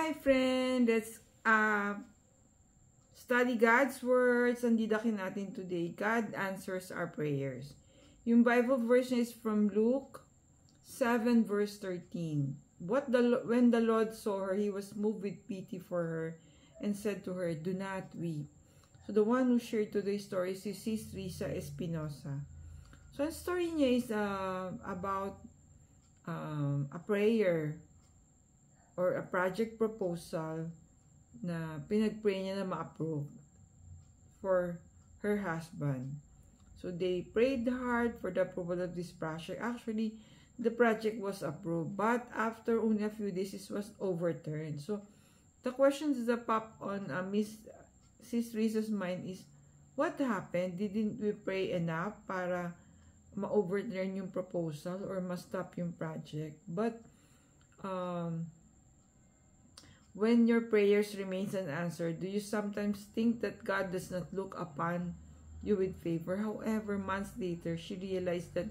Hi friend, let's study God's words. Ang didakin natin today, God answers our prayers. Yung Bible verse is from Luke 7 verse 13. When the Lord saw her, he was moved with pity for her and said to her, "Do not weep." So the one who shared today's story is Sis Risa Espinosa. So ang story niya is about a prayer or a project proposal na pinag-pray niya na ma-approve for her husband. So they prayed hard for the approval of this project. Actually, the project was approved, but after only a few days, it was overturned. So the questions that pop on Sis Risa's mind is, what happened? Didn't we pray enough para ma-overturn yung proposal or ma-stop yung project? But when your prayers remains unanswered, do you sometimes think that God does not look upon you with favor? However, months later, she realized that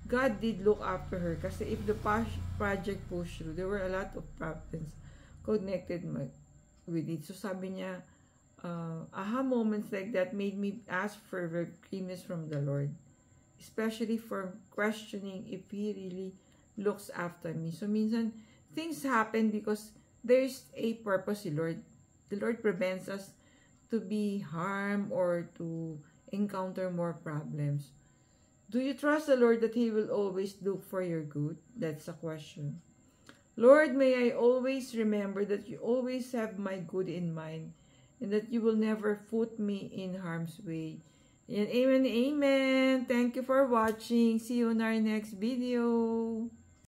God did look after her kasi if the project pushed through, there were a lot of problems connected with it. So sabi niya, aha moments like that made me ask for forgiveness from the Lord, especially for questioning if He really looks after me. So minsan, things happen because there's a purpose, Lord. The Lord prevents us to be harmed or to encounter more problems. Do you trust the Lord that He will always look for your good? That's a question. Lord, may I always remember that you always have my good in mind and that you will never put me in harm's way. And amen, amen. Thank you for watching. See you in our next video.